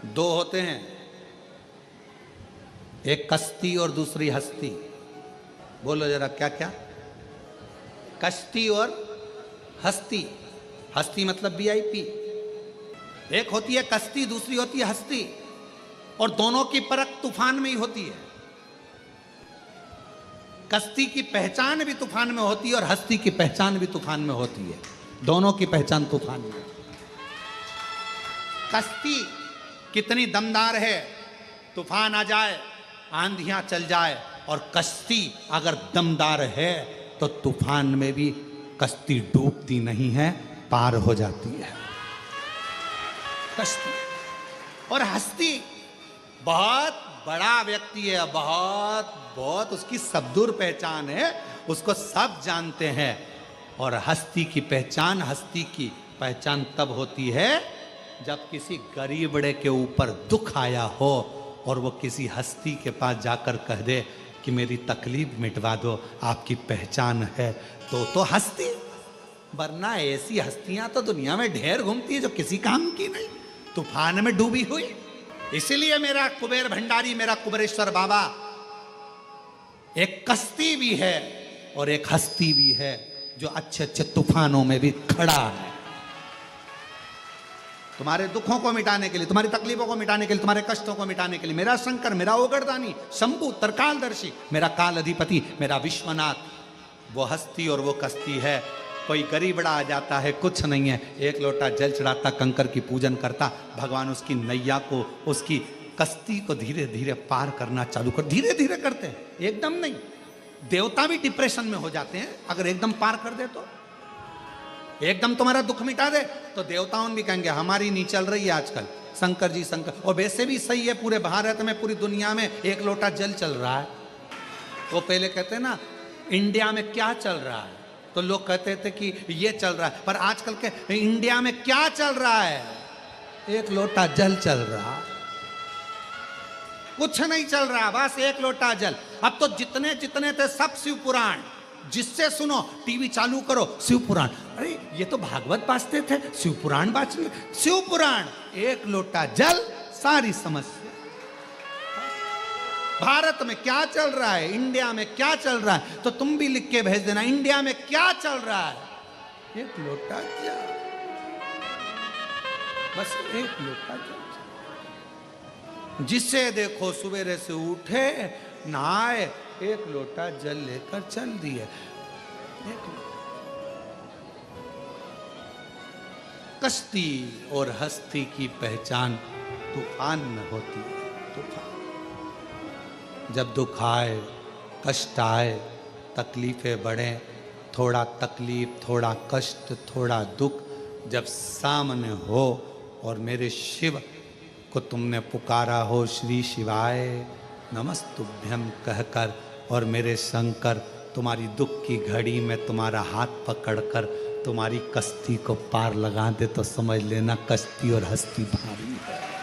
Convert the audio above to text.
दो होते हैं, एक कश्ती और दूसरी हस्ती। बोलो जरा क्या क्या? कश्ती और हस्ती। हस्ती मतलब VIP। एक होती है कश्ती, दूसरी होती है हस्ती, और दोनों की परख तूफान में ही होती है। कश्ती की पहचान भी तूफान में होती है और हस्ती की पहचान भी तूफान में होती है। दोनों की पहचान तूफान में। कश्ती कितनी दमदार है, तूफान आ जाए, आंधियां चल जाए, और कश्ती अगर दमदार है तो तूफान में भी कश्ती डूबती नहीं है, पार हो जाती है कश्ती। और हस्ती बहुत बड़ा व्यक्ति है, बहुत बहुत उसकी सबदूर पहचान है, उसको सब जानते हैं। और हस्ती की पहचान तब होती है जब किसी गरीबड़े के ऊपर दुख आया हो और वो किसी हस्ती के पास जाकर कह दे कि मेरी तकलीफ मिटवा दो, आपकी पहचान है, तो हस्ती। वरना ऐसी हस्तियां तो दुनिया में ढेर घूमती है जो किसी काम की नहीं, तूफान में डूबी हुई। इसीलिए मेरा कुबेर भंडारी, मेरा कुबेरेश्वर बाबा एक कश्ती भी है और एक हस्ती भी है, जो अच्छे अच्छे तूफानों में भी खड़ा है। तुम्हारे दुखों को मिटाने के लिए, तुम्हारी तकलीफों को मिटाने के लिए, तुम्हारे कष्टों को मिटाने के लिए मेरा शंकर, मेरा ओगरदानी, शंभु, तरकालदर्शी, मेरा काल अधिपति, मेरा विश्वनाथ, वो हस्ती और वो कश्ती है। कोई गरीबड़ा आ जाता है, कुछ नहीं है, एक लोटा जल चढ़ाता, कंकर की पूजन करता, भगवान उसकी नैया को, उसकी कश्ती को धीरे धीरे पार करना चालू कर। धीरे धीरे करते हैं, एकदम नहीं। देवता भी डिप्रेशन में हो जाते हैं अगर एकदम पार कर दे तो। एकदम तुम्हारा दुख मिटा दे तो देवताओं भी कहेंगे हमारी नहीं चल रही है आजकल, शंकर जी शंकर। और वैसे भी सही है, पूरे भारत में, पूरी दुनिया में एक लोटा जल चल रहा है। वो पहले कहते हैं ना इंडिया में क्या चल रहा है, तो लोग कहते थे कि ये चल रहा है, पर आजकल के इंडिया में क्या चल रहा है? एक लोटा जल चल रहा, कुछ नहीं चल रहा, बस एक लोटा जल। अब तो जितने जितने थे सब शिव पुराण, जिससे सुनो, टीवी चालू करो शिव पुराण। अरे ये तो भागवत बाजते थे, शिव पुराण बाज, शिव पुराण, एक लोटा जल, सारी समस्या। भारत में क्या चल रहा है, इंडिया में क्या चल रहा है, तो तुम भी लिख के भेज देना इंडिया में क्या चल रहा है। एक लोटा जल, बस एक लोटा जल। जिसे देखो सवेरे से उठे, नहाए, एक लोटा जल लेकर चल दिए। कश्ती और हस्ती की पहचान तूफान में होती है। तूफान जब दुख आए, कष्ट आए, तकलीफें बढ़े, थोड़ा तकलीफ, थोड़ा कष्ट, थोड़ा दुख जब सामने हो और मेरे शिव को तुमने पुकारा हो, श्री शिवाय नमस्तुभ्यम कहकर, और मेरे शंकर तुम्हारी दुख की घड़ी में तुम्हारा हाथ पकड़कर तुम्हारी कश्ती को पार लगा दे, तो समझ लेना कश्ती और हस्ती भारी है।